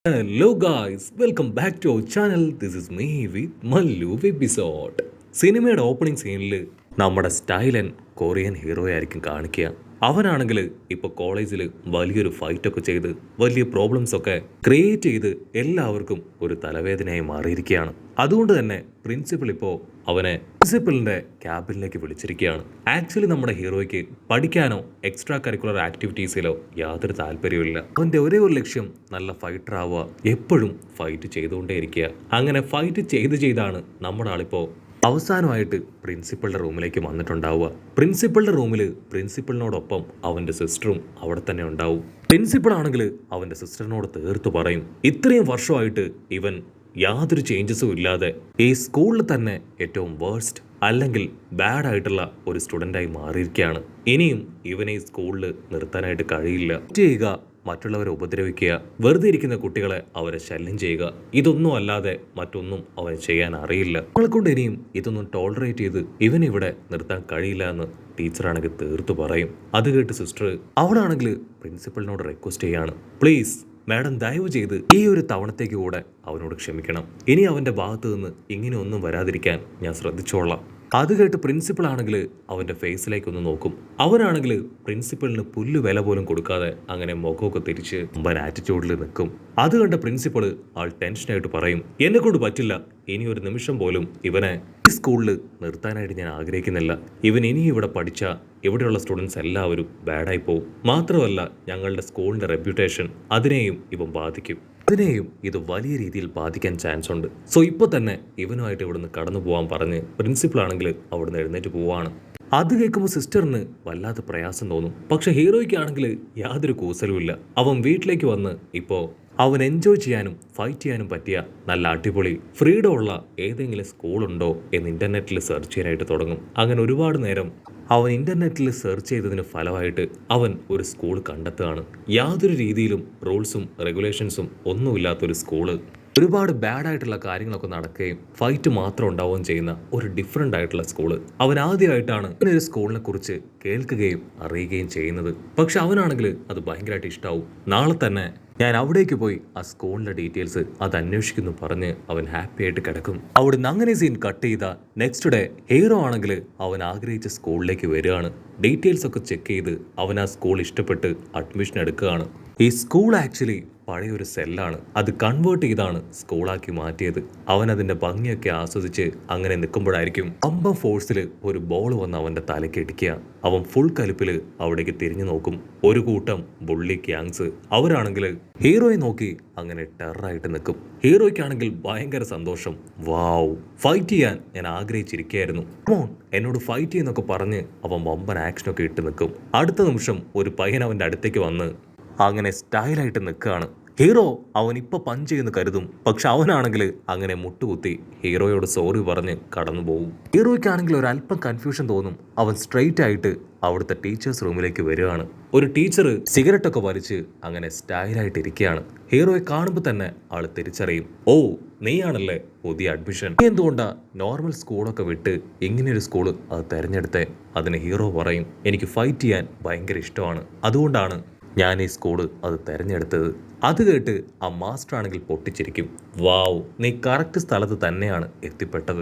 Hello guys, welcome back to our channel. This is me with Mallu episode. സിനിമയുടെ opening സീനിൽ നമ്മുടെ സ്റ്റൈലൻ Korean hero ആയിരിക്കും കാണിക്കുക. അവനാണെങ്കിൽ ഇപ്പോൾ കോളേജിൽ വലിയൊരു ഫൈറ്റൊക്കെ ചെയ്ത് വലിയ പ്രോബ്ലംസ് ഒക്കെ ക്രിയേറ്റ് ചെയ്ത് എല്ലാവർക്കും ഒരു തലവേദനയായി മാറിയിരിക്കുകയാണ്. അതുകൊണ്ട് തന്നെ പ്രിൻസിപ്പൽ ഇപ്പോൾ അവനെ പ്രിൻസിപ്പലിന്റെ ക്യാബിനിലേക്ക് വിളിച്ചിരിക്കുകയാണ്. ആക്ച്വലി നമ്മുടെ ഹീറോയ്ക്ക് പഠിക്കാനോ എക്സ്ട്രാ കരിക്കുലർ ആക്ടിവിറ്റീസിലോ യാതൊരു താല്പര്യമില്ല. അവന്റെ ഒരേ ഒരു ലക്ഷ്യം നല്ല ഫൈറ്റർ ആവുക, എപ്പോഴും ഫൈറ്റ് ചെയ്തുകൊണ്ടേയിരിക്കുക. അങ്ങനെ ഫൈറ്റ് ചെയ്താണ് നമ്മുടെ ആളിപ്പോ അവസാനമായിട്ട് പ്രിൻസിപ്പളുടെ റൂമിലേക്ക് വന്നിട്ടുണ്ടാവുക. പ്രിൻസിപ്പളുടെ റൂമിൽ പ്രിൻസിപ്പളിനോടൊപ്പം അവന്റെ സിസ്റ്ററും അവിടെ തന്നെ ഉണ്ടാവും. പ്രിൻസിപ്പൾ ആണെങ്കിൽ അവന്റെ സിസ്റ്ററിനോട് തീർത്തു പറയും, ഇത്രയും വർഷമായിട്ട് ഇവൻ യാതൊരു ചേഞ്ചസും ഇല്ലാതെ ഈ സ്കൂളിൽ തന്നെ ഏറ്റവും വേഴ്സ്റ്റ് അല്ലെങ്കിൽ ബാഡ് ആയിട്ടുള്ള ഒരു സ്റ്റുഡൻ്റായി മാറിയിരിക്കുകയാണ്. ഇനിയും ഇവനെ ഈ സ്കൂളിൽ നിർത്താനായിട്ട് കഴിയില്ല. ചെയ്യുക, മറ്റുള്ളവരെ ഉപദ്രവിക്കുക, വെറുതെ ഇരിക്കുന്ന കുട്ടികളെ അവരെ ശല്യം ചെയ്യുക, ഇതൊന്നും അല്ലാതെ മറ്റൊന്നും അവന് ചെയ്യാൻ അറിയില്ല. നമ്മളെ കൊണ്ട് ഇനിയും ഇതൊന്നും ടോളറേറ്റ് ചെയ്ത് ഇവനിവിടെ നിർത്താൻ കഴിയില്ല എന്ന് ടീച്ചറാണെങ്കിൽ തീർത്തു പറയും. അത് കേട്ട് സിസ്റ്റർ അവളാണെങ്കിൽ പ്രിൻസിപ്പളിനോട് റിക്വസ്റ്റ് ചെയ്യാണ്, പ്ലീസ് മാഡം ദയവ് ചെയ്ത് ഈ ഒരു തവണത്തേക്ക് കൂടെ അവനോട് ക്ഷമിക്കണം. ഇനി അവൻ്റെ ഭാഗത്ത് നിന്ന് ഇങ്ങനെ ഒന്നും വരാതിരിക്കാൻ ഞാൻ ശ്രദ്ധിച്ചോളാം. അത് കേട്ട് പ്രിൻസിപ്പൾ ആണെങ്കിൽ അവൻ്റെ ഫേസിലേക്ക് ഒന്ന് നോക്കും. അവനാണെങ്കിൽ പ്രിൻസിപ്പളിന് പുല്ല് വില പോലും കൊടുക്കാതെ അങ്ങനെ മുഖമൊക്കെ തിരിച്ച് മുമ്പൻ ആറ്റിറ്റ്യൂഡിൽ നിൽക്കും. അത് കണ്ട പ്രിൻസിപ്പൾ ആൾ ടെൻഷനായിട്ട് പറയും, എന്നെ കൊണ്ട് പറ്റില്ല, ഇനി ഒരു നിമിഷം പോലും ഇവനെ ഈ സ്കൂളിൽ നിർത്താനായിട്ട് ഞാൻ ആഗ്രഹിക്കുന്നില്ല. ഇവൻ ഇനി ഇവിടെ പഠിച്ച ഇവിടെയുള്ള സ്റ്റുഡൻസ് എല്ലാവരും ബാഡായി പോകും. മാത്രമല്ല ഞങ്ങളുടെ സ്കൂളിൻ്റെ റെപ്യൂട്ടേഷൻ അതിനെയും ഇവൻ ബാധിക്കും. അതിനെയും ഇത് വലിയ രീതിയിൽ ബാധിക്കാൻ ചാൻസ് ഉണ്ട്. സോ ഇപ്പോൾ തന്നെ ഇവനുമായിട്ട് ഇവിടുന്ന് കടന്നു പോകാൻ പറഞ്ഞ് പ്രിൻസിപ്പൾ ആണെങ്കിൽ അവിടുന്ന് എഴുന്നേറ്റ് പോവാണ്. അത് കേൾക്കുമ്പോൾ സിസ്റ്ററിന് വല്ലാത്ത പ്രയാസം തോന്നും. പക്ഷെ ഹീറോയ്ക്കാണെങ്കിൽ യാതൊരു കൂസലുമില്ല. അവൻ വീട്ടിലേക്ക് വന്ന് ഇപ്പോൾ അവൻ എൻജോയ് ചെയ്യാനും ഫൈറ്റ് ചെയ്യാനും പറ്റിയ നല്ല അടിപൊളി ഫ്രീഡം ഉള്ള ഏതെങ്കിലും സ്കൂളുണ്ടോ എന്ന് ഇൻ്റർനെറ്റിൽ സെർച്ച് ചെയ്യാനായിട്ട് തുടങ്ങും. അങ്ങനെ ഒരുപാട് നേരം അവൻ ഇൻ്റർനെറ്റിൽ സെർച്ച് ചെയ്തതിന് ഫലമായിട്ട് അവൻ ഒരു സ്കൂൾ കണ്ടെത്തുകയാണ്. യാതൊരു രീതിയിലും റൂൾസും റെഗുലേഷൻസും ഒന്നുമില്ലാത്തൊരു സ്കൂള്, ഒരുപാട് ബാഡായിട്ടുള്ള കാര്യങ്ങളൊക്കെ നടക്കുകയും ഫൈറ്റ് മാത്രം ഉണ്ടാവുകയും ചെയ്യുന്ന ഒരു ഡിഫറെൻ്റ് ആയിട്ടുള്ള സ്കൂള്. അവൻ ആദ്യമായിട്ടാണ് ഒരു സ്കൂളിനെ കുറിച്ച് കേൾക്കുകയും അറിയുകയും ചെയ്യുന്നത്. പക്ഷെ അവനാണെങ്കിൽ അത് ഭയങ്കരമായിട്ട് ഇഷ്ടമാവും. നാളെ തന്നെ ഞാൻ അവിടേക്ക് പോയി ആ സ്കൂളിൻ്റെ ഡീറ്റെയിൽസ് അത് അന്വേഷിക്കുന്നു പറഞ്ഞ് അവൻ ഹാപ്പി ആയിട്ട് കിടക്കും. അവിടുന്ന് അങ്ങനെ സീൻ കട്ട് ചെയ്ത നെക്സ്റ്റ് ഡേ ഹീറോ ആണെങ്കിൽ അവൻ ആഗ്രഹിച്ച സ്കൂളിലേക്ക് വരികയാണ്. ഡീറ്റെയിൽസ് ഒക്കെ ചെക്ക് ചെയ്ത് അവൻ ആ സ്കൂൾ ഇഷ്ടപ്പെട്ട് അഡ്മിഷൻ എടുക്കുകയാണ്. ഈ സ്കൂൾ ആക്ച്വലി പഴയൊരു സെല്ലാണ്, അത് കൺവേർട്ട് ചെയ്താണ് സ്കൂളാക്കി മാറ്റിയത്. അവൻ അതിൻ്റെ ഭംഗിയൊക്കെ ആസ്വദിച്ച് അങ്ങനെ നിൽക്കുമ്പോഴായിരിക്കും അമ്പ ഫോഴ്സിൽ ഒരു ബോൾ വന്ന് അവൻ്റെ തലയ്ക്ക് ഇടിക്കുക. അവൻ ഫുൾ കലിപ്പിൽ അവിടേക്ക് തിരിഞ്ഞു നോക്കും. ഒരു കൂട്ടം ബുള്ളി ഗ്യാങ്സ് അവരാണെങ്കിൽ ഹീറോയെ നോക്കി അങ്ങനെ ടെററായിട്ട് നിൽക്കും. ഹീറോയ്ക്കാണെങ്കിൽ ഭയങ്കര സന്തോഷം. വാവ്, ഫൈറ്റ് ചെയ്യാൻ ഞാൻ ആഗ്രഹിച്ചിരിക്കുകയായിരുന്നു, മോൺ എന്നോട് ഫൈറ്റ് ചെയ്യുന്നൊക്കെ പറഞ്ഞ് അവൻ വമ്പൻ ആക്ഷനൊക്കെ ഇട്ട് നിൽക്കും. അടുത്ത നിമിഷം ഒരു പയ്യൻ അവൻ്റെ അടുത്തേക്ക് വന്ന് അങ്ങനെ സ്റ്റൈലായിട്ട് നിൽക്കുകയാണ്. ഹീറോ അവൻ ഇപ്പോൾ പഞ്ച് ചെയ്യുന്നു കരുതും. പക്ഷെ അവനാണെങ്കിൽ അങ്ങനെ മുട്ടുകുത്തി ഹീറോയോട് സോറി പറഞ്ഞ് കടന്നു പോകും. ഹീറോയ്ക്കാണെങ്കിൽ ഒരല്പം കൺഫ്യൂഷൻ തോന്നും. അവൻ സ്ട്രെയിറ്റ് ആയിട്ട് അവിടുത്തെ ടീച്ചേഴ്സ് റൂമിലേക്ക് വരികയാണ്. ഒരു ടീച്ചർ സിഗരറ്റൊക്കെ വലിച്ച് അങ്ങനെ സ്റ്റൈലായിട്ട് ഇരിക്കുകയാണ്. ഹീറോയെ കാണുമ്പോൾ തന്നെ ആൾ തിരിച്ചറിയും, ഓ നീയാണല്ലേ പുതിയ അഡ്മിഷൻ, എന്തുകൊണ്ടാ നോർമൽ സ്കൂളൊക്കെ വിട്ട് ഇങ്ങനെയൊരു സ്കൂള് അത് തിരഞ്ഞെടുത്തേ? അതിന് ഹീറോ പറയും, എനിക്ക് ഫൈറ്റ് ചെയ്യാൻ ഭയങ്കര ഇഷ്ടമാണ്, അതുകൊണ്ടാണ് ഞാൻ ഈ സ്കൂള് അത് തിരഞ്ഞെടുത്തത്. അത് കേട്ട് ആ മാസ്റ്റർ ആണെങ്കിൽ പൊട്ടിച്ചിരിക്കും. വാവ്, നീ കറക്റ്റ് സ്ഥലത്ത് തന്നെയാണ് എത്തിപ്പെട്ടത്.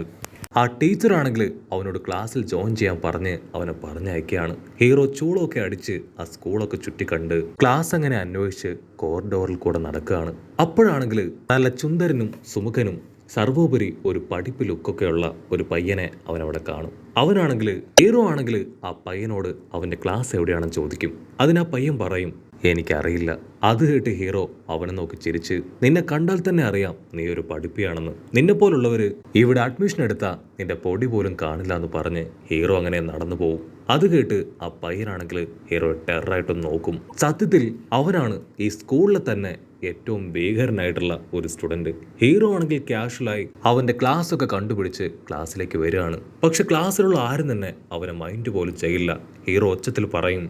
ആ ടീച്ചറാണെങ്കിൽ അവനോട് ക്ലാസ്സിൽ ജോയിൻ ചെയ്യാൻ പറഞ്ഞ് അവനെ പറഞ്ഞയക്കുകയാണ്. ഹീറോ ചൂളൊക്കെ അടിച്ച് ആ സ്കൂളൊക്കെ ചുറ്റിക്കണ്ട് ക്ലാസ് അങ്ങനെ അന്വേഷിച്ച് കോറിഡോറിൽ കൂടെ നടക്കുകയാണ്. അപ്പോഴാണെങ്കിൽ നല്ല ചുന്ദരനും സുമുഖനും സർവോപരി ഒരു പഠിപ്പ് ലുക്കൊക്കെയുള്ള ഒരു പയ്യനെ അവനവിടെ കാണും. അവനാണെങ്കിൽ ഹീറോ ആണെങ്കിൽ ആ പയ്യനോട് അവൻ്റെ ക്ലാസ് എവിടെയാണെന്ന് ചോദിക്കും. അതിനാ പയ്യൻ പറയും, എനിക്കറിയില്ല. അത് കേട്ട് ഹീറോ അവനെ നോക്കി ചിരിച്ച്, നിന്നെ കണ്ടാൽ തന്നെ അറിയാം നീ ഒരു പഠിപ്പിയാണെന്ന്, നിന്നെ പോലുള്ളവര് ഇവിടെ അഡ്മിഷൻ എടുത്താൽ നിന്റെ പൊടി പോലും കാണില്ല എന്ന് പറഞ്ഞ് ഹീറോ അങ്ങനെ നടന്നു പോകും. അത് കേട്ട് ആ പയ്യനാണെങ്കിൽ ഹീറോ ടെററായിട്ടൊന്ന് നോക്കും. സത്യത്തിൽ അവനാണ് ഈ സ്കൂളിലെ തന്നെ ഏറ്റവും ഭീകരനായിട്ടുള്ള ഒരു സ്റ്റുഡൻറ്. ഹീറോ ആണെങ്കിൽ ക്യാഷ്വലായി അവൻ്റെ ക്ലാസ് ഒക്കെ കണ്ടുപിടിച്ച് ക്ലാസ്സിലേക്ക് വരികയാണ്. പക്ഷെ ക്ലാസ്സിലുള്ള ആരും തന്നെ അവനെ മൈൻഡ് പോലും ചെയ്യില്ല. ഹീറോ ഒച്ചത്തിൽ പറയും,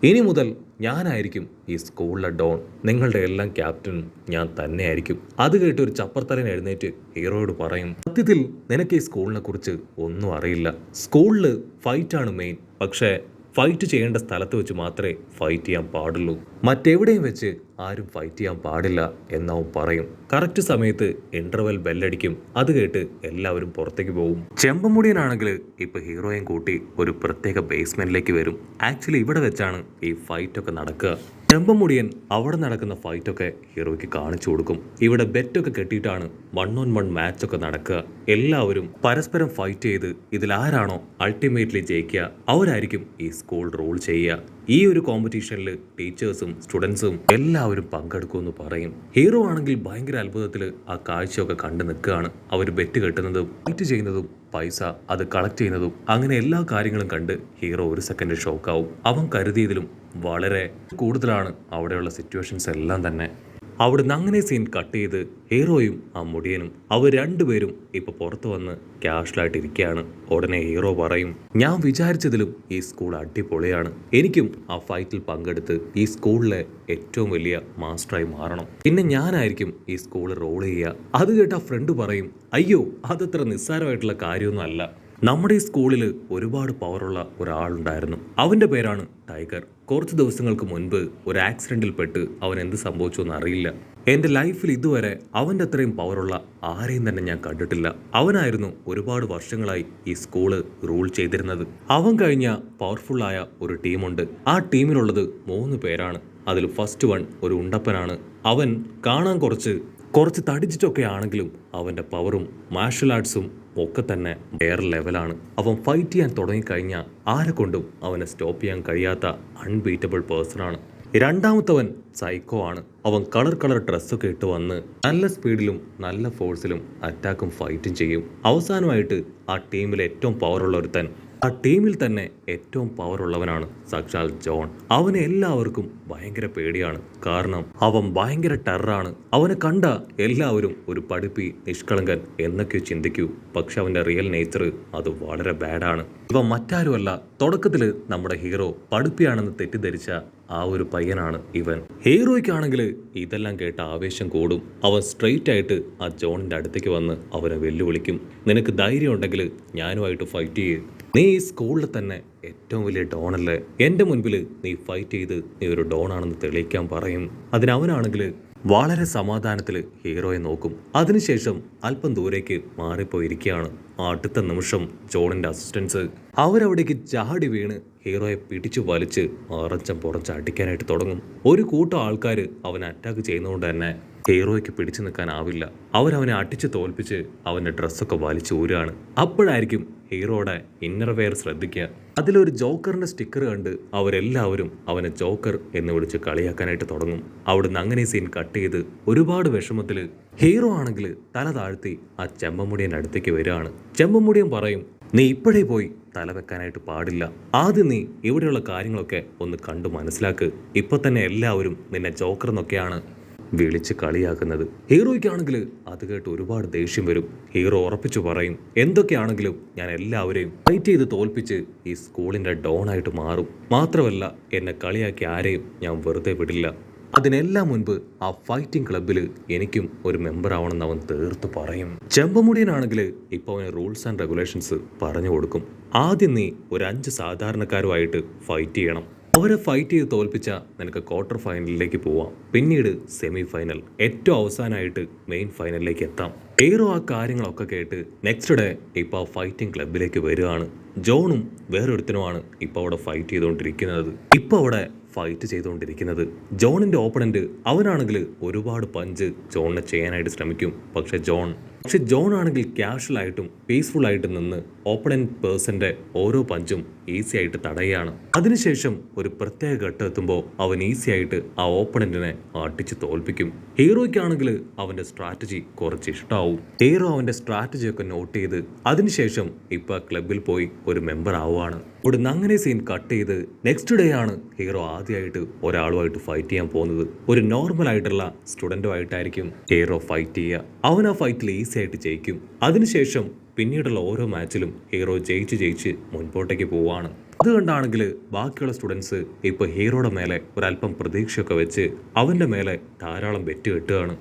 ഇനി മുതൽ ഞാനായിരിക്കും ഈ സ്കൂളിലെ ഡോൺ, നിങ്ങളുടെ എല്ലാം ക്യാപ്റ്റനും ഞാൻ തന്നെയായിരിക്കും. അത് കേട്ട് ഒരു ചപ്പർത്തലൻ എഴുന്നേറ്റ് ഹീറോയോട് പറയും, സത്യത്തിൽ നിനക്ക് ഈ സ്കൂളിനെ കുറിച്ച് ഒന്നും അറിയില്ല. സ്കൂളിൽ ഫൈറ്റാണ് മെയിൻ, പക്ഷേ ഫൈറ്റ് ചെയ്യേണ്ട സ്ഥലത്ത് വെച്ച് മാത്രമേ ഫൈറ്റ് ചെയ്യാൻ പാടുള്ളൂ. മറ്റെവിടെയും വെച്ച് ആരും ഫൈറ്റ് ചെയ്യാൻ പാടില്ല എന്നവൻ പറയും. കറക്റ്റ് സമയത്ത് ഇന്റർവെൽ ബെല്ലടിക്കും. അത് കേട്ട് എല്ലാവരും പുറത്തേക്ക് പോകും. ചെമ്പമുടിയനാണെങ്കിൽ ഇപ്പൊ ഹീറോയും കൂട്ടി ഒരു പ്രത്യേക ബേസ്മെന്റിലേക്ക് വരും. ആക്ച്വലി ഇവിടെ വെച്ചാണ് ഈ ഫൈറ്റ് ഒക്കെ നടക്കുക. ചെമ്പമുടിയൻ അവിടെ നടക്കുന്ന ഫൈറ്റൊക്കെ ഹീറോയ്ക്ക് കാണിച്ചു കൊടുക്കും. ഇവിടെ ബെറ്റൊക്കെ കെട്ടിയിട്ടാണ് 1-on-1 മാച്ചൊക്കെ നടക്കുക. എല്ലാവരും പരസ്പരം ഫൈറ്റ് ചെയ്ത് ഇതിലാരാണോ അൾട്ടിമേറ്റ്ലി ജയിക്കുക അവരായിരിക്കും ഈ സ്കൂൾ റൂൾ ചെയ്യുക. ഈ ഒരു കോമ്പറ്റീഷനിൽ ടീച്ചേഴ്സും സ്റ്റുഡൻസും എല്ലാവരും പങ്കെടുക്കുമെന്ന് പറയും. ഹീറോ ആണെങ്കിൽ ഭയങ്കര അത്ഭുതത്തിൽ ആ കാഴ്ചയൊക്കെ കണ്ടു നിൽക്കുകയാണ്. അവർ ബെറ്റ് കെട്ടുന്നതും ഫൈറ്റ് ചെയ്യുന്നതും പൈസ അത് കളക്ട് ചെയ്യുന്നതും അങ്ങനെ എല്ലാ കാര്യങ്ങളും കണ്ട് ഹീറോ ഒരു സെക്കൻഡ് ഷോക്കാവും. അവൻ കരുതിയതിലും വളരെ കൂടുതലാണ് അവിടെയുള്ള സിറ്റുവേഷൻസ് എല്ലാം തന്നെ. അവിടുന്ന് അങ്ങനെ സീൻ കട്ട് ചെയ്ത് ഹീറോയും ആ മുടിയനും അവർ രണ്ടുപേരും ഇപ്പൊ പുറത്തു വന്ന് ക്യാഷ്വലായിട്ട് ഇരിക്കുകയാണ്. ഉടനെ ഹീറോ പറയും, ഞാൻ വിചാരിച്ചതിലും ഈ സ്കൂൾ അടിപൊളിയാണ്. എനിക്കും ആ ഫൈറ്റിൽ പങ്കെടുത്ത് ഈ സ്കൂളിലെ ഏറ്റവും വലിയ മാസ്റ്ററായി മാറണം. പിന്നെ ഞാനായിരിക്കും ഈ സ്കൂൾ റോൾ ചെയ്യുക. അത് കേട്ട ആ ഫ്രണ്ട് പറയും, അയ്യോ അതത്ര നിസ്സാരമായിട്ടുള്ള കാര്യമൊന്നും അല്ല. നമ്മുടെ ഈ സ്കൂളിൽ ഒരുപാട് പവറുള്ള ഒരാളുണ്ടായിരുന്നു. അവൻ്റെ പേരാണ് ടൈഗർ. കുറച്ച് ദിവസങ്ങൾക്ക് മുൻപ് ഒരു ആക്സിഡൻറ്റിൽ പെട്ട് അവൻ എന്ത് സംഭവിച്ചു എന്ന് അറിയില്ല. എൻ്റെ ലൈഫിൽ ഇതുവരെ അവൻ്റെ അത്രയും പവറുള്ള ആരെയും തന്നെ ഞാൻ കണ്ടിട്ടില്ല. അവനായിരുന്നു ഒരുപാട് വർഷങ്ങളായി ഈ സ്കൂള് റൂൾ ചെയ്തിരുന്നത്. അവൻ കഴിഞ്ഞ പവർഫുള്ളായ ഒരു ടീമുണ്ട്. ആ ടീമിലുള്ളത് 3 പേരാണ്. അതിൽ ഫസ്റ്റ് വൺ ഒരു ഉണ്ടപ്പനാണ്. അവൻ കാണാൻ കുറച്ച് തടിച്ചിട്ടൊക്കെ ആണെങ്കിലും അവൻ്റെ പവറും മാർഷൽ ആർട്സും ഒക്കെ തന്നെ വേറെ ലെവലാണ്. അവൻ ഫൈറ്റ് ചെയ്യാൻ തുടങ്ങിക്കഴിഞ്ഞാൽ ആരെ കൊണ്ടും അവനെ സ്റ്റോപ്പ് ചെയ്യാൻ കഴിയാത്ത അൺബീറ്റബിൾ പേഴ്സണാണ്. രണ്ടാമത്തവൻ സൈക്കോ ആണ്. അവൻ കളർ ഡ്രസ്സൊക്കെ ഇട്ട് വന്ന് നല്ല സ്പീഡിലും നല്ല ഫോഴ്സിലും അറ്റാക്കും ഫൈറ്റും ചെയ്യും. അവസാനമായിട്ട് ആ ടീമിലെ ഏറ്റവും പവറുള്ള ഒരുത്തൻ, ആ ടീമിൽ തന്നെ ഏറ്റവും പവർ ഉള്ളവനാണ് സാക്ഷാൽ ജോൺ. അവനെ എല്ലാവർക്കും ഭയങ്കര പേടിയാണ്. കാരണം അവൻ ഭയങ്കര ടെററാണ്. അവനെ കണ്ട എല്ലാവരും ഒരു പഠിപ്പി നിഷ്കളങ്കൻ എന്നൊക്കെയോ ചിന്തിക്കൂ. പക്ഷെ അവൻ്റെ റിയൽ നേച്ചർ അത് വളരെ ബാഡാണ്. ഇവൻ മറ്റാരുമല്ല, തുടക്കത്തിൽ നമ്മുടെ ഹീറോ പഠിപ്പിയാണെന്ന് തെറ്റിദ്ധരിച്ച ആ ഒരു പയ്യനാണ് ഇവൻ. ഹീറോയ്ക്കാണെങ്കിൽ ഇതെല്ലാം കേട്ട ആവേശം കൂടും. അവൻ സ്ട്രെയിറ്റ് ആയിട്ട് ആ ജോണിന്റെ അടുത്തേക്ക് വന്ന് അവനെ വെല്ലുവിളിക്കും. നിനക്ക് ധൈര്യം ഉണ്ടെങ്കിൽ ഞാനുമായിട്ട് ഫൈറ്റ് ചെയ്യും. നീ ഈ സ്കൂളിൽ തന്നെ ഏറ്റവും വലിയ ഡോണല്ലേ. എൻ്റെ മുൻപിൽ നീ ഫൈറ്റ് ചെയ്ത് നീ ഒരു ഡോണാണെന്ന് തെളിയിക്കാൻ പറയും. അതിനവനാണെങ്കിൽ വളരെ സമാധാനത്തിൽ ഹീറോയെ നോക്കും. അതിനുശേഷം അല്പം ദൂരേക്ക് മാറിപ്പോയിരിക്കുകയാണ്. അടുത്ത നിമിഷം ജോണിന്റെ അസിസ്റ്റൻസ് അവരവിടേക്ക് ചാടി വീണ് ഹീറോയെ പിടിച്ചു വലിച്ച് പുറച്ച് അടിക്കാനായിട്ട് തുടങ്ങും. ഒരു കൂട്ടം ആൾക്കാർ അവനെ അറ്റാക്ക് ചെയ്യുന്നതുകൊണ്ട് തന്നെ ഹീറോയ്ക്ക് പിടിച്ചു നിൽക്കാനാവില്ല. അവരവനെ അടിച്ച് തോൽപ്പിച്ച് അവൻ്റെ ഡ്രസ്സൊക്കെ വലിച്ചു ഊരാണ്. അപ്പോഴായിരിക്കും ഹീറോയുടെ ഇന്നർ വെയർ ശ്രദ്ധിക്കുക. അതിലൊരു ജോക്കറിന്റെ സ്റ്റിക്കർ കണ്ട് അവരെല്ലാവരും അവനെ ജോക്കർ എന്ന് വിളിച്ച് കളിയാക്കാനായിട്ട് തുടങ്ങും. അവിടുന്ന് അങ്ങനെ സീൻ കട്ട് ചെയ്ത് ഒരുപാട് വിഷമത്തിൽ ഹീറോ ആണെങ്കിൽ തല താഴ്ത്തി ആ ചെമ്പമുടിയൻ്റെ അടുത്തേക്ക് വരികയാണ്. ചെമ്പമുടിയൻ പറയും, നീ ഇപ്പോഴേ പോയി തല വെക്കാനായിട്ട് പാടില്ല. ആദ്യം നീ ഇവിടെയുള്ള കാര്യങ്ങളൊക്കെ ഒന്ന് കണ്ടു മനസ്സിലാക്ക്. ഇപ്പൊ തന്നെ എല്ലാവരും നിന്നെ ജോക്കർ എന്നൊക്കെയാണ് വിളിച്ച് കളിയാക്കുന്നത്. ഹീറോയ്ക്കാണെങ്കിൽ അത് കേട്ട് ഒരുപാട് ദേഷ്യം വരും. ഹീറോ ഉറപ്പിച്ചു പറയും, എന്തൊക്കെയാണെങ്കിലും ഞാൻ എല്ലാവരെയും ഫൈറ്റ് ചെയ്ത് തോൽപ്പിച്ച് ഈ സ്കൂളിന്റെ ഡോണായിട്ട് മാറും. മാത്രമല്ല എന്നെ കളിയാക്കി ആരെയും ഞാൻ വെറുതെ വിടില്ല. അതിനെല്ലാം മുൻപ് ആ ഫൈറ്റിംഗ് ക്ലബിൽ എനിക്കും ഒരു മെമ്പർ ആവണമെന്ന് അവൻ തീർത്ത് പറയും. ചെമ്പമുടിയനാണെങ്കിൽ ഇപ്പോൾ അവന് റൂൾസ് ആൻഡ് റെഗുലേഷൻസ് പറഞ്ഞു കൊടുക്കും. ആദ്യം നീ ഒരു 5 സാധാരണക്കാരുമായിട്ട് ഫൈറ്റ് ചെയ്യണം. അവരെ ഫൈറ്റ് ചെയ്ത് തോൽപ്പിച്ച നിനക്ക് ക്വാർട്ടർ ഫൈനലിലേക്ക് പോവാം. പിന്നീട് സെമി ഫൈനൽ, ഏറ്റവും അവസാനമായിട്ട് മെയിൻ ഫൈനലിലേക്ക് എത്താം. ഹീറോ ആ കാര്യങ്ങളൊക്കെ കേട്ട് നെക്സ്റ്റ് ഡേ ഇപ്പോൾ ആ ഫൈറ്റിംഗ് ക്ലബിലേക്ക് വരികയാണ്. ജോണും വേറൊരുത്തനുമാണ് ഇപ്പോൾ അവിടെ ഫൈറ്റ് ചെയ്തുകൊണ്ടിരിക്കുന്നത്. ജോണിന്റെ ഓപ്പണന്റ് അവനാണെങ്കിൽ ഒരുപാട് പഞ്ച് ജോണിനെ ചെയ്യാനായിട്ട് ശ്രമിക്കും. പക്ഷെ ജോൺ ആണെങ്കിൽ ക്യാഷ്വൽ ആയിട്ടും പീസ്ഫുൾ ആയിട്ടും നിന്ന് ഓപ്പണന്റ് പേഴ്സന്റെ ഓരോ പഞ്ചും ഈസി ആയിട്ട് തടയുകയാണ്. അതിനുശേഷം ഒരു പ്രത്യേക ഘട്ടം എത്തുമ്പോൾ അവൻ ഈസി ആയിട്ട് ആ ഓപ്പണന്റിനെ അടിച്ച് തോൽപ്പിക്കും. ഹീറോയ്ക്കാണെങ്കിൽ അവന്റെ സ്ട്രാറ്റജി കുറച്ച് ഇഷ്ടമാവും. ഹീറോ അവന്റെ സ്ട്രാറ്റജി ഒക്കെ നോട്ട് ചെയ്ത് അതിനുശേഷം ഇപ്പൊ ക്ലബിൽ പോയി ഒരു മെമ്പർ ആവുകയാണ്. ഇവിടുന്ന് അങ്ങനെ സീൻ കട്ട് ചെയ്ത് നെക്സ്റ്റ് ഡേ ആണ് ഹീറോ ആദ്യമായിട്ട് ഒരാളുമായിട്ട് ഫൈറ്റ് ചെയ്യാൻ പോകുന്നത്. ഒരു നോർമൽ ആയിട്ടുള്ള സ്റ്റുഡൻറ്റുമായിട്ടായിരിക്കും ഹീറോ ഫൈറ്റ് ചെയ്യുക. അവൻ ആ ഫൈറ്റിൽ ഈസി ആയിട്ട് ജയിക്കും. അതിനുശേഷം പിന്നീടുള്ള ഓരോ മാച്ചിലും ഹീറോ ജയിച്ച് മുൻപോട്ടേക്ക് പോവാണ്. അതുകൊണ്ടാണെങ്കിൽ ബാക്കിയുള്ള സ്റ്റുഡൻസ് ഇപ്പോൾ ഹീറോയുടെ മേലെ ഒരല്പം പ്രതീക്ഷയൊക്കെ വെച്ച് അവൻ്റെ മേലെ ധാരാളം ബെറ്റ് കെട്ടുകയാണ്.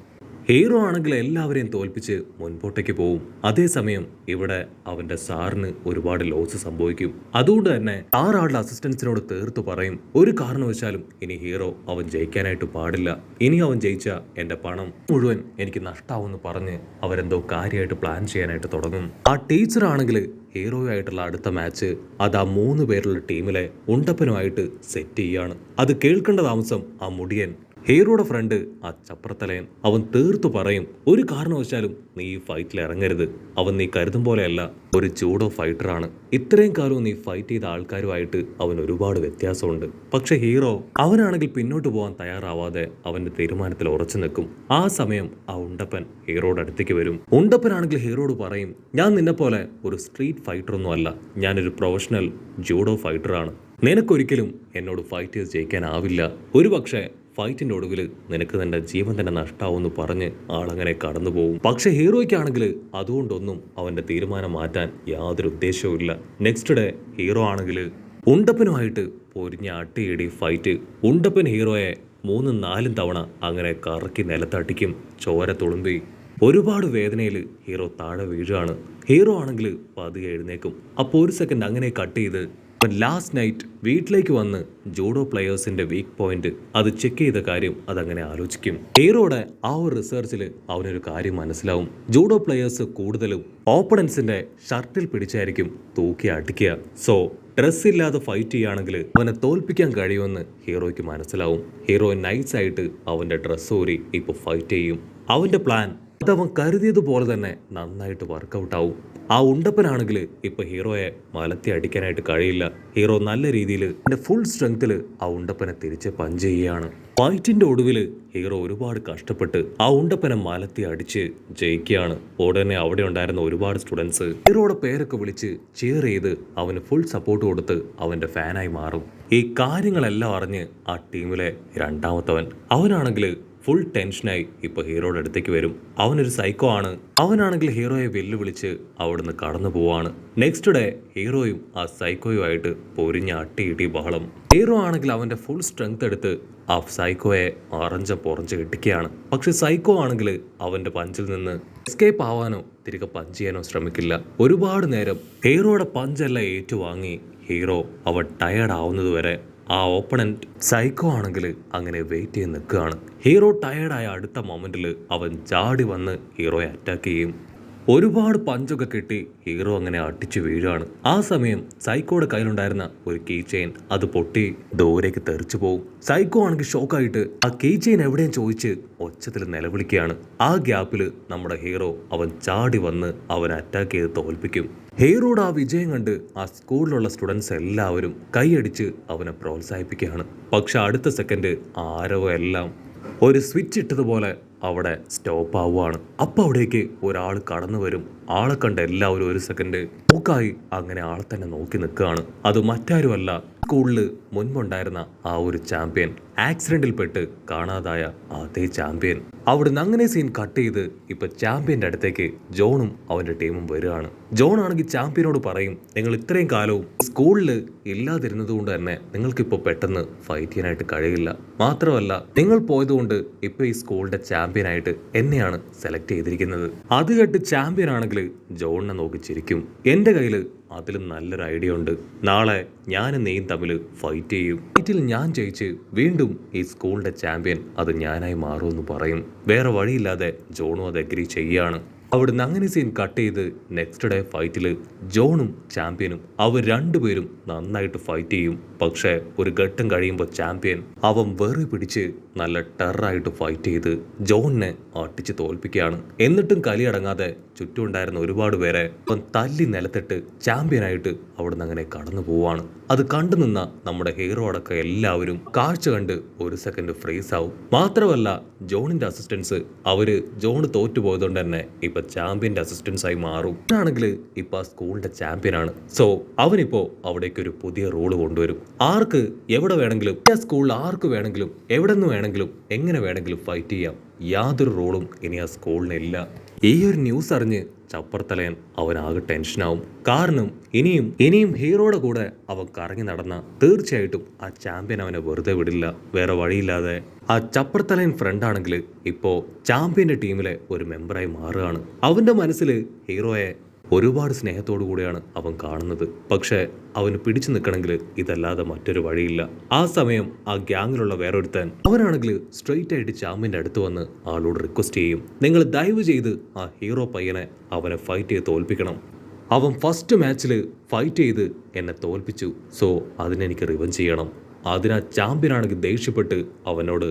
ഹീറോ ആണെങ്കിൽ എല്ലാവരെയും തോൽപ്പിച്ച് മുൻപോട്ടേക്ക് പോവും. അതേസമയം ഇവിടെ അവന്റെ സാറിന് ഒരുപാട് ലോസ് സംഭവിക്കും. അതുകൊണ്ട് തന്നെ ആറാളുടെ അസിസ്റ്റൻസിനോട് തീർത്തു പറയും, ഒരു കാരണവശാലും ഇനി ഹീറോ അവൻ ജയിക്കാനായിട്ട് പാടില്ല. ഇനി അവൻ ജയിച്ച എന്റെ പണം മുഴുവൻ എനിക്ക് നഷ്ടാവെന്ന് പറഞ്ഞ് അവരെന്തോ കാര്യമായിട്ട് പ്ലാൻ ചെയ്യാനായിട്ട് തുടങ്ങും. ആ ടീച്ചർ ആണെങ്കിൽ ഹീറോയായിട്ടുള്ള അടുത്ത മാച്ച് അത് ആ 3 പേരുള്ള ടീമിലെ ഉണ്ടപ്പനുമായിട്ട് സെറ്റ് ചെയ്യാണ്. അത് കേൾക്കേണ്ട താമസം ആ മുടിയൻ ഹീറോയുടെ ഫ്രണ്ട് ആ ചപ്രത്തലയൻ അവൻ തീർത്തു പറയും, ഒരു കാരണവശാലും നീ ഈ ഫൈറ്റിൽ ഇറങ്ങരുത്. അവൻ നീ കരുതും പോലെയല്ല, ഒരു ജൂഡോ ഫൈറ്ററാണ്. ഇത്രയും കാലവും നീ ഫൈറ്റ് ചെയ്ത ആൾക്കാരുമായിട്ട് അവൻ ഒരുപാട് വ്യത്യാസമുണ്ട്. പക്ഷെ ഹീറോ അവനാണെങ്കിൽ പിന്നോട്ട് പോകാൻ തയ്യാറാവാതെ അവന്റെ തീരുമാനത്തിൽ ഉറച്ചു നിൽക്കും. ആ സമയം ആ ഉണ്ടപ്പൻ ഹീറോയുടെ അടുത്തേക്ക് വരും. ഉണ്ടപ്പനാണെങ്കിൽ ഹീറോയോട് പറയും, ഞാൻ നിന്നെ പോലെ ഒരു സ്ട്രീറ്റ് ഫൈറ്ററൊന്നും അല്ല, ഞാനൊരു പ്രൊഫഷണൽ ജൂഡോ ഫൈറ്ററാണ്. നിനക്കൊരിക്കലും എന്നോട് ഫൈറ്റ് ചെയ്ത് ജയിക്കാനാവില്ല. ഒരു പക്ഷേ ഫൈറ്റിന്റെ ഒടുവിൽ നിനക്ക് നിന്റെ ജീവൻ തന്നെ നഷ്ടാവെന്ന് പറഞ്ഞ് ആളങ്ങനെ കടന്നു പോകും. പക്ഷെ ഹീറോയ്ക്കാണെങ്കിൽ അതുകൊണ്ടൊന്നും അവന്റെ തീരുമാനം മാറ്റാൻ യാതൊരു ഉദ്ദേശവും ഇല്ല. നെക്സ്റ്റ് ഡേ ഹീറോ ആണെങ്കിൽ ഉണ്ടപ്പനുമായിട്ട് പൊരിഞ്ഞ അട്ടിയിടി ഫൈറ്റ്. ഉണ്ടപ്പൻ ഹീറോയെ 3-4 തവണ അങ്ങനെ കറക്കി നിലത്തടിക്കും. ചോര തുളുമ്പി ഒരുപാട് വേദനയിൽ ഹീറോ താഴെ വീഴാണ്. ഹീറോ ആണെങ്കിൽ പതുക്കെ എഴുന്നേക്കും. അപ്പോൾ ഒരു സെക്കൻഡ് അങ്ങനെ കട്ട് ചെയ്ത് ലാസ്റ്റ് നൈറ്റ് വീട്ടിലേക്ക് വന്ന് ജൂഡോ പ്ലെയേഴ്സിന്റെ വീക്ക് പോയിന്റ് അത് ചെക്ക് ചെയ്ത കാര്യം അതങ്ങനെ ആലോചിക്കും. ഹീറോയുടെ ആ ഒരു റിസർച്ചിൽ അവനൊരു കാര്യം മനസ്സിലാവും. ജൂഡോ പ്ലെയേഴ്സ് കൂടുതലും ഓപ്പണൻസിന്റെ ഷർട്ടിൽ പിടിച്ചായിരിക്കും തൂക്കി അടിക്കുക. സോ ഡ്രസ് ഇല്ലാതെ ഫൈറ്റ് ചെയ്യുകയാണെങ്കിൽ അവനെ തോൽപ്പിക്കാൻ കഴിയുമെന്ന് ഹീറോയ്ക്ക് മനസ്സിലാവും. ഹീറോ നൈസായിട്ട് അവന്റെ ഡ്രസ് ഊരി ഇപ്പൊ ഫൈറ്റ് ചെയ്യും. അവന്റെ പ്ലാൻ അതവൻ കരുതിയതുപോലെ തന്നെ നന്നായിട്ട് വർക്കൗട്ട് ആവും. ആ ഉണ്ടപ്പനാണെങ്കിൽ ഇപ്പൊ ഹീറോയെ മലത്തി അടിക്കാനായിട്ട് കഴിയില്ല. ഹീറോ നല്ല രീതിയിൽ ഫുൾ സ്ട്രെങ്ത്തിൽ ആ ഉണ്ടപ്പനെ തിരിച്ച് പഞ്ച് ചെയ്യുകയാണ്. ഫൈറ്റിന്റെ ഒടുവിൽ ഹീറോ ഒരുപാട് കഷ്ടപ്പെട്ട് ആ ഉണ്ടപ്പനെ മലത്തി അടിച്ച് ജയിക്കുകയാണ്. ഉടനെ അവിടെ ഉണ്ടായിരുന്ന ഒരുപാട് സ്റ്റുഡൻസ് ഹീറോയുടെ പേരൊക്കെ വിളിച്ച് ചിയർ ചെയ്ത് അവന് ഫുൾ സപ്പോർട്ട് കൊടുത്ത് അവന്റെ ഫാനായി മാറും. ഈ കാര്യങ്ങളെല്ലാം അറിഞ്ഞ് ആ ടീമിലെ രണ്ടാമത്തവൻ അവനാണെങ്കിൽ ഫുൾ ടെൻഷനായി ഇപ്പൊ ഹീറോയുടെ അടുത്തേക്ക് വരും. അവനൊരു സൈക്കോ ആണ്. അവനാണെങ്കിൽ ഹീറോയെ വെല്ലുവിളിച്ച് അവിടുന്ന് കടന്നു പോവാണ്. നെക്സ്റ്റ് ഡേ ഹീറോയും ആ സൈക്കോയുമായിട്ട് പൊരിഞ്ഞ അട്ടിയിടി ബഹളം. ഹീറോ ആണെങ്കിൽ അവന്റെ ഫുൾ സ്ട്രെങ്ത് എടുത്ത് ആ സൈക്കോയെ പൊറഞ്ച് കെട്ടിക്കുകയാണ്. പക്ഷെ സൈക്കോ ആണെങ്കിൽ അവന്റെ പഞ്ചിൽ നിന്ന് എസ്കേപ്പ് ആവാനോ തിരികെ പഞ്ച് ചെയ്യാനോ ശ്രമിക്കില്ല. ഒരുപാട് നേരം ഹീറോയുടെ പഞ്ചെല്ലാം ഏറ്റുവാങ്ങി ഹീറോ അവൻ ടയേർഡ് ആവുന്നത് വരെ ആ ഓപ്പണന്റ് സൈക്കോ ആണെങ്കിൽ അങ്ങനെ വെയിറ്റ് ചെയ്ത് നിൽക്കുകയാണ്. ഹീറോ ടയേർഡായ അടുത്ത മൊമെന്റിൽ അവൻ ചാടി വന്ന് ഹീറോയെ അറ്റാക്ക് ചെയ്യും. ഒരുപാട് പഞ്ചൊക്കെ കിട്ടി ഹീറോ അങ്ങനെ അടിച്ചു വീഴാണ്. ആ സമയം സൈക്കോയുടെ കയ്യിലുണ്ടായിരുന്ന ഒരു കീ ചെയിൻ അത് പൊട്ടി ദൂരേക്ക് തെറിച്ചു പോകും. സൈക്കോ ആണെങ്കിൽ ഷോക്കായിട്ട് ആ കീ ചെയിൻ എവിടെയും ചോദിച്ച് ഒച്ചത്തിൽ നിലവിളിക്കുകയാണ്. ആ ഗ്യാപ്പിൽ നമ്മുടെ ഹീറോ അവൻ ചാടി വന്ന് അവൻ അറ്റാക്ക് ചെയ്ത് തോൽപ്പിക്കും. ഹീറോയുടെ ആ വിജയം കണ്ട് ആ സ്കൂളിലുള്ള സ്റ്റുഡൻസ് എല്ലാവരും കൈയടിച്ച് അവനെ പ്രോത്സാഹിപ്പിക്കുകയാണ്. പക്ഷെ അടുത്ത സെക്കൻഡ് ആരോ എല്ലാം ഒരു സ്വിച്ച് ഇട്ടതുപോലെ അവിടെ സ്റ്റോപ്പ് ആവുകയാണ്. അപ്പം അവിടേക്ക് ഒരാൾ കടന്നു വരും. ആളെ കണ്ട എല്ലാവരും ഒരു സെക്കൻഡ് നോക്കായി അങ്ങനെ ആളെ തന്നെ നോക്കി നിൽക്കുകയാണ്. അത് മറ്റാരുമല്ല, സ്കൂളിൽ മുൻപുണ്ടായിരുന്ന ആ ഒരു ചാമ്പ്യൻ, ആക്സിഡന്റിൽ പെട്ട് കാണാതായ അതേ ചാമ്പ്യൻ. അവിടുന്ന് അങ്ങനെ സീൻ കട്ട് ചെയ്ത് ഇപ്പൊ ചാമ്പ്യന്റെ അടുത്തേക്ക് ജോണും അവന്റെ ടീമും വരികയാണ്. ജോൺ ആണെങ്കിൽ ചാമ്പ്യനോട് പറയും, നിങ്ങൾ ഇത്രയും കാലവും സ്കൂളിൽ ഇല്ലാതിരുന്നത് കൊണ്ട് തന്നെ നിങ്ങൾക്കിപ്പോൾ പെട്ടെന്ന് ഫൈറ്റ് ചെയ്യാനായിട്ട് കഴിയില്ല. മാത്രമല്ല നിങ്ങൾ പോയതുകൊണ്ട് ഇപ്പൊ ഈ സ്കൂളിന്റെ ചാമ്പ്യനായിട്ട് എന്നെയാണ് സെലക്ട് ചെയ്തിരിക്കുന്നത്. അത് കേട്ട് ചാമ്പ്യൻ ആണെങ്കിൽ ജോണിനെ നോക്കി ചിരിക്കും. എന്റെ കയ്യിൽ അതിലും നല്ലൊരു ഐഡിയ ഉണ്ട്. നാളെ ഞാനും നീയും തമ്മിൽ ഫൈറ്റ് ചെയ്യും. ഫൈറ്റിൽ ഞാൻ ജയിച്ച് വീണ്ടും ഈ സ്കൂളിന്റെ ചാമ്പ്യൻ അത് ഞാനായി മാറുമെന്ന് പറയും. വേറെ വഴിയില്ലാതെ ജോണും അത് അഗ്രി ചെയ്യാണ്. അവിടുന്ന് അങ്ങനെ സീൻ കട്ട് ചെയ്ത് നെക്സ്റ്റ് ഡേ ഫൈറ്റിൽ ജോണും ചാമ്പ്യനും അവർ രണ്ടുപേരും നന്നായിട്ട് ഫൈറ്റ് ചെയ്യും. പക്ഷേ ഒരു ഘട്ടം കഴിയുമ്പോൾ ചാമ്പ്യൻ അവൻ വെറി പിടിച്ച് നല്ല ടെററായിട്ട് ഫൈറ്റ് ചെയ്ത് ജോണിനെ അടിച്ച് തോൽപ്പിക്കുകയാണ്. എന്നിട്ടും കലിയടങ്ങാതെ ചുറ്റുമുണ്ടായിരുന്ന ഒരുപാട് പേരെ അവൻ തല്ലി നിലത്തിട്ട് ചാമ്പ്യനായിട്ട് അവിടുന്ന് അങ്ങനെ കടന്നു പോവാണ്. അത് കണ്ടു നിന്ന നമ്മുടെ ഹീറോ അടക്കം എല്ലാവരും കാഴ്ച കണ്ട് ഒരു സെക്കൻഡ് ഫ്രീസ് ആവും. മാത്രമല്ല ജോണിന്റെ അസിസ്റ്റൻസ് അവര് ജോണ് തോറ്റുപോയതുകൊണ്ട് തന്നെ ഇപ്പൊ ചാമ്പ്യന്റെ അസിസ്റ്റൻസ് ആയി മാറും. ആണെങ്കിൽ ഇപ്പൊ സ്കൂളിന്റെ ചാമ്പ്യനാണ്. സോ അവനിപ്പോ അവിടേക്ക് ഒരു പുതിയ റൂള് കൊണ്ടുവരും. ആർക്ക് എവിടെ വേണമെങ്കിലും, സ്കൂളിൽ ആർക്ക് വേണമെങ്കിലും എവിടെ നിന്ന് വേണമെങ്കിലും എങ്ങനെ വേണമെങ്കിലും ഫൈറ്റ് ചെയ്യാം. യാതൊരു റൂളും ഇനി ആ സ്കൂളിനില്ല. ഈ ഒരു ന്യൂസ് അറിഞ്ഞ് ചപ്പർത്തലയൻ അവനാകെ ടെൻഷനാവും. കാരണം ഇനിയും ഹീറോയുടെ കൂടെ അവൻ കറങ്ങി നടന്ന തീർച്ചയായിട്ടും ആ ചാമ്പ്യൻ അവനെ വെറുതെ വിടില്ല. വേറെ വഴിയില്ലാതെ ആ ചപ്പർത്തലയൻ ഫ്രണ്ടാണെങ്കിൽ ഇപ്പോ ചാമ്പ്യന്റെ ടീമിലെ ഒരു മെമ്പറായി മാറുകയാണ്. അവന്റെ മനസ്സിൽ ഹീറോയെ ഒരുപാട് സ്നേഹത്തോടു കൂടിയാണ് അവൻ കാണുന്നത്. പക്ഷേ അവന് പിടിച്ചു നിൽക്കണമെങ്കിൽ ഇതല്ലാതെ മറ്റൊരു വഴിയില്ല. ആ സമയം ആ ഗ്യാങ്ങിലുള്ള വേറൊരുത്തൻ അവനാണെങ്കിൽ സ്ട്രെയിറ്റ് ആയിട്ട് ചാമ്പ്യന്റെ അടുത്ത് വന്ന് ആളോട് റിക്വസ്റ്റ് ചെയ്യും, നിങ്ങൾ ദയവ് ചെയ്ത് ആ ഹീറോ പയ്യനെ അവനെ ഫൈറ്റ് ചെയ്ത് തോൽപ്പിക്കണം. അവൻ ഫസ്റ്റ് മാച്ചിൽ ഫൈറ്റ് ചെയ്ത് എന്നെ തോൽപ്പിച്ചു. സോ അതിനെനിക്ക് റിവഞ്ച് ചെയ്യണം. അതിനാ ചാമ്പ്യനാണെങ്കിൽ ദേഷ്യപ്പെട്ട് അവനോട്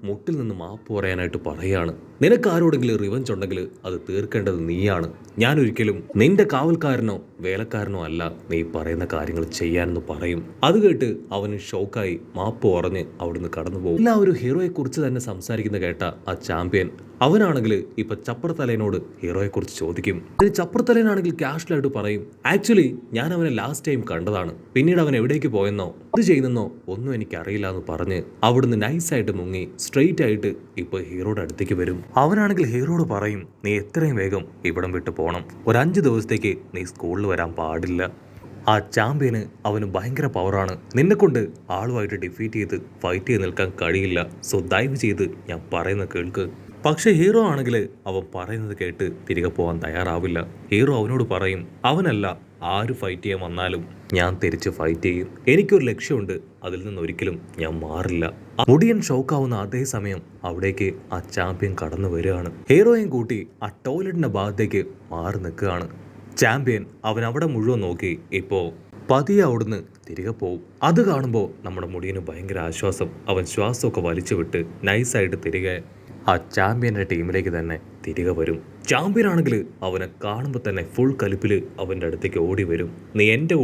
മുട്ടിൽ നിന്ന് മാപ്പ് പറയാനായിട്ട് പറയാണ്. നിനക്ക് ആരോടെങ്കിലും റിവഞ്ച് ഉണ്ടെങ്കിൽ അത് തീർക്കേണ്ടത് നീയാണ്. ഞാനൊരിക്കലും നിന്റെ കാവൽക്കാരനോ വേലക്കാരനോ അല്ല നീ പറയുന്ന കാര്യങ്ങൾ ചെയ്യാനെന്ന് പറയും. അത് കേട്ട് അവന് ഷോക്കായി മാപ്പ് പറഞ്ഞ് അവിടുന്ന് കടന്നു പോകും. എല്ലാവരും ഹീറോയെ കുറിച്ച് തന്നെ സംസാരിക്കുന്ന കേട്ട ആ ചാമ്പ്യൻ അവനാണെങ്കിൽ ഇപ്പൊ ചപ്പർത്തലയനോട് ഹീറോയെ കുറിച്ച് ചോദിക്കും. അതിന് ചപ്പർത്തലയനാണെങ്കിൽ കാഷ്വലായിട്ട് പറയും, ആക്ച്വലി ഞാൻ അവനെ ലാസ്റ്റ് ടൈം കണ്ടതാണ്. പിന്നീട് അവൻ എവിടേക്ക് പോയെന്നോ ഇത് ചെയ്യുന്നെന്നോ ഒന്നും എനിക്ക് അറിയില്ല എന്ന് പറഞ്ഞ് അവിടുന്ന് നൈസായിട്ട് മുങ്ങി സ്ട്രെയിറ്റ് ആയിട്ട് ഇപ്പൊ ഹീറോയുടെ അടുത്തേക്ക് വരും. അവനാണെങ്കിൽ ഹീറോയോട് പറയും, നീ എത്രയും വേഗം ഇവിടം വിട്ട് പോകണം. ഒരു 5 ദിവസത്തേക്ക് നീ സ്കൂളിൽ വരാൻ പാടില്ല. ആ ചാമ്പ്യന് അവന് ഭയങ്കര പവറാണ്. നിന്നെക്കൊണ്ട് ആളുമായിട്ട് ഡിഫീറ്റ് ചെയ്ത് ഫൈറ്റ് ചെയ്ത് നിൽക്കാൻ കഴിയില്ല. സോ ദയവ് ചെയ്ത് ഞാൻ പറയുന്ന കേൾക്ക്. പക്ഷെ ഹീറോ ആണെങ്കിൽ അവൻ പറയുന്നത് കേട്ട് തിരികെ പോകാൻ തയ്യാറാവില്ല. ഹീറോ അവനോട് പറയും, അവനല്ല ആര് ഫൈറ്റ് ചെയ്യാൻ വന്നാലും ഞാൻ തിരിച്ച് ഫൈറ്റ് ചെയ്യും. എനിക്കൊരു ലക്ഷ്യമുണ്ട്, അതിൽ നിന്ന് ഒരിക്കലും ഞാൻ മാറില്ല. മുടിയൻ ഷോക്കാവുന്ന അതേ സമയം അവിടേക്ക് ആ ചാമ്പ്യൻ കടന്നു വരികയാണ്. ഹീറോയും കൂട്ടി ആ ടോയ്ലറ്റിന്റെ ഭാഗത്തേക്ക് മാറി നിൽക്കുകയാണ്. ചാമ്പ്യൻ അവൻ അവിടെ മുഴുവൻ നോക്കി ഇപ്പോ പതിയെ അവിടുന്ന് തിരികെ പോവും. അത് കാണുമ്പോൾ നമ്മുടെ മുടിയന് ഭയങ്കര ആശ്വാസം. അവൻ ശ്വാസമൊക്കെ വലിച്ചു വിട്ട് നൈസായിട്ട് തിരികെ ആ ചാമ്പ്യന്റെ ടീമിലേക്ക് തന്നെ തിരികെ വരും. ചാമ്പ്യൻ ആണെങ്കിൽ അവനെ കാണുമ്പോൾ തന്നെ ഫുൾ കലിപ്പില് അവൻ്റെ അടുത്തേക്ക് ഓടി വരും. നീ എൻ്റെ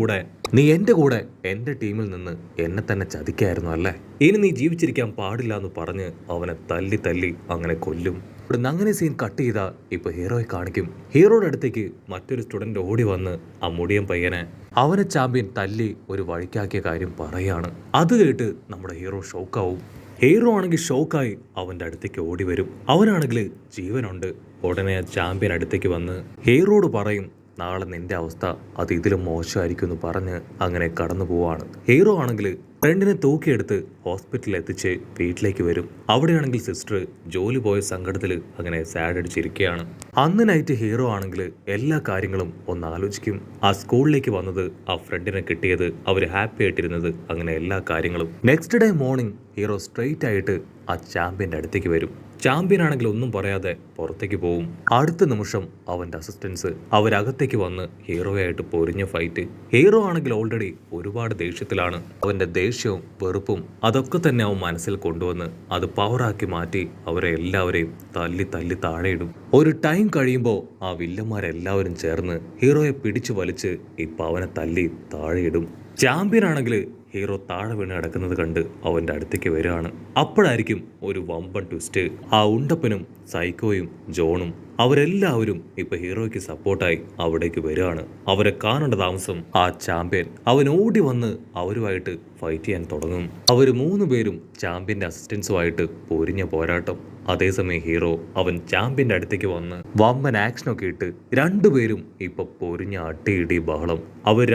കൂടെ എൻ്റെ ടീമിൽ നിന്ന് എന്നെ തന്നെ ചതിക്കായിരുന്നു അല്ലേ? ഇനി നീ ജീവിച്ചിരിക്കാൻ പാടില്ല എന്ന് പറഞ്ഞ് അവനെ തല്ലി അങ്ങനെ കൊല്ലും. ഇവിടുന്ന് അങ്ങനെ സീൻ കട്ട് ചെയ്താ ഇപ്പൊ ഹീറോയെ കാണിക്കും. ഹീറോയുടെ അടുത്തേക്ക് മറ്റൊരു സ്റ്റുഡന്റ് ഓടി വന്ന് ആ മുടിയൻ പയ്യനെ അവനെ ചാമ്പ്യൻ തല്ലി ഒരു വഴിക്കാക്കിയ കാര്യം പറയാണ്. അത് കേട്ട് നമ്മുടെ ഹീറോ ഷോക്കാവും. ഹീറോ ആണെങ്കിൽ ഷോക്കായി അവൻ്റെ അടുത്തേക്ക് ഓടി വരും. അവനാണെങ്കിൽ ജീവനുണ്ട്. ഉടനെ ആ ചാമ്പ്യൻ അടുത്തേക്ക് വന്ന് ഹീറോയോട് പറയും, നാളെ നിന്റെ അവസ്ഥ അത് ഇതിലും മോശമായിരിക്കും എന്ന് പറഞ്ഞ് അങ്ങനെ കടന്നു പോവാണ്. ഹീറോ ആണെങ്കിൽ ഫ്രണ്ടിനെ തൂക്കിയെടുത്ത് ഹോസ്പിറ്റലിൽ എത്തിച്ച് വീട്ടിലേക്ക് വരും. അവിടെയാണെങ്കിൽ സിസ്റ്റർ ജോലി പോയ സങ്കടത്തിൽ അങ്ങനെ സാഡ് അടിച്ചിരിക്കുകയാണ്. അന്ന് നൈറ്റ് ഹീറോ ആണെങ്കിൽ എല്ലാ കാര്യങ്ങളും ഒന്ന് ആലോചിക്കും. ആ സ്കൂളിലേക്ക് വന്നത്, ആ ഫ്രണ്ടിനെ കിട്ടിയത്, അവർ ഹാപ്പി ആയിട്ടിരുന്നത്, അങ്ങനെ എല്ലാ കാര്യങ്ങളും. Next day morning hero straight ആയിട്ട് ആ ചാമ്പ്യന്റെ അടുത്തേക്ക് വരും. ചാമ്പ്യൻ ആണെങ്കിൽ ഒന്നും പറയാതെ പുറത്തേക്ക് പോവും. അടുത്ത നിമിഷം അവൻ്റെ അസിസ്റ്റൻസ് അവരകത്തേക്ക് വന്ന് ഹീറോയായിട്ട് പൊരിഞ്ഞ ഫൈറ്റ്. ഹീറോ ആണെങ്കിൽ ഓൾറെഡി ഒരുപാട് ദേഷ്യത്തിലാണ്. അവൻ്റെ ദേഷ്യവും വെറുപ്പും അതൊക്കെ തന്നെ അവൻ മനസ്സിൽ കൊണ്ടുവന്ന് അത് പവറാക്കി മാറ്റി അവരെ എല്ലാവരെയും തല്ലി താഴെയിടും. ഒരു ടൈം കഴിയുമ്പോൾ ആ വില്ലന്മാരെല്ലാവരും ചേർന്ന് ഹീറോയെ പിടിച്ചു വലിച്ച് ഇപ്പം അവനെ തല്ലി താഴെയിടും. ചാമ്പ്യൻ ആണെങ്കിൽ ഹീറോ താഴെ വീണ് കിടക്കുന്നത് കണ്ട് അവൻ്റെ അടുത്തേക്ക് വരികയാണ്. അപ്പോഴായിരിക്കും ഒരു വമ്പൻ ട്വിസ്റ്റ്. ആ ഉണ്ടപ്പനും സൈക്കോയും ജോണും അവരെല്ലാവരും ഇപ്പൊ ഹീറോയ്ക്ക് സപ്പോർട്ടായി അവിടേക്ക് വരികയാണ്. അവരെ കാണേണ്ട താമസം ആ ചാമ്പ്യൻ അവൻ ഓടി വന്ന് അവരുമായിട്ട് ഫൈറ്റ് ചെയ്യാൻ തുടങ്ങും. അവർ 3 പേരും ചാമ്പ്യന്റെ അസിസ്റ്റൻസുമായിട്ട് പൊരിഞ്ഞ പോരാട്ടം. അതേസമയം ഹീറോ അവൻ ചാമ്പ്യന്റെ അടുത്തേക്ക് വന്ന് വമ്പൻ ആക്ഷനൊക്കെ ഇട്ട് രണ്ടുപേരും ഇപ്പൊ പൊരിഞ്ഞ അട്ടിയിടി ബഹളം. അവർ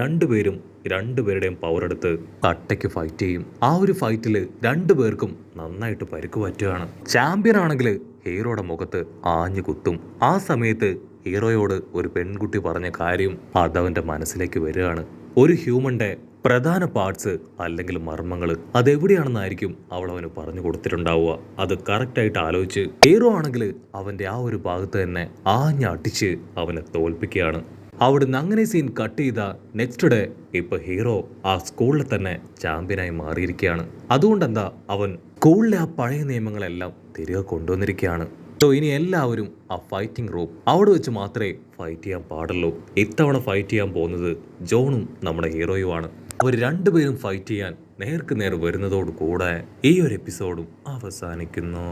രണ്ടുപേരുടെയും പവർ എടുത്ത് കട്ടയ്ക്ക് ഫൈറ്റ് ചെയ്യും. ആ ഒരു ഫൈറ്റില് 2 പേർക്കും നന്നായിട്ട് പരിക്ക് പറ്റുകയാണ്. ചാമ്പ്യൻ ആണെങ്കിൽ ഹീറോയുടെ മുഖത്ത് ആഞ്ഞു കുത്തും. ആ സമയത്ത് ഹീറോയോട് ഒരു പെൺകുട്ടി പറഞ്ഞ കാര്യം അതവന്റെ മനസ്സിലേക്ക് വരികയാണ്. ഒരു ഹ്യൂമന്റെ പ്രധാന പാർട്സ് അല്ലെങ്കിൽ മർമ്മങ്ങൾ അതെവിടെയാണെന്നായിരിക്കും അവന് പറഞ്ഞു കൊടുത്തിട്ടുണ്ടാവുക. അത് കറക്റ്റായിട്ട് ആലോചിച്ച് ഹീറോ ആണെങ്കിൽ അവന്റെ ആ ഒരു ഭാഗത്ത് തന്നെ ആഞ്ഞടിച്ച് അവനെ തോൽപ്പിക്കുകയാണ്. അവിടുന്ന് അങ്ങനെ സീൻ കട്ട് ചെയ്ത നെക്സ്റ്റ് ഡേ ഇപ്പൊ ഹീറോ ആ സ്കൂളിൽ തന്നെ ചാമ്പ്യനായി മാറിയിരിക്കുകയാണ്. അതുകൊണ്ടെന്താ അവൻ സ്കൂളിലെ ആ പഴയ നിയമങ്ങളെല്ലാം തിരികെ കൊണ്ടുവന്നിരിക്കുകയാണ്. സോ ഇനി എല്ലാവരും ആ ഫൈറ്റിംഗ് റൂം അവിടെ വെച്ച് മാത്രമേ ഫൈറ്റ് ചെയ്യാൻ പാടുള്ളൂ. ഇത്തവണ ഫൈറ്റ് ചെയ്യാൻ പോകുന്നത് ജോണും നമ്മുടെ ഹീറോയുമാണ്. അവർ 2 പേരും ഫൈറ്റ് ചെയ്യാൻ നേർക്ക് നേർ വരുന്നതോടു കൂടെ ഈ ഒരു എപ്പിസോഡും അവസാനിക്കുന്നു.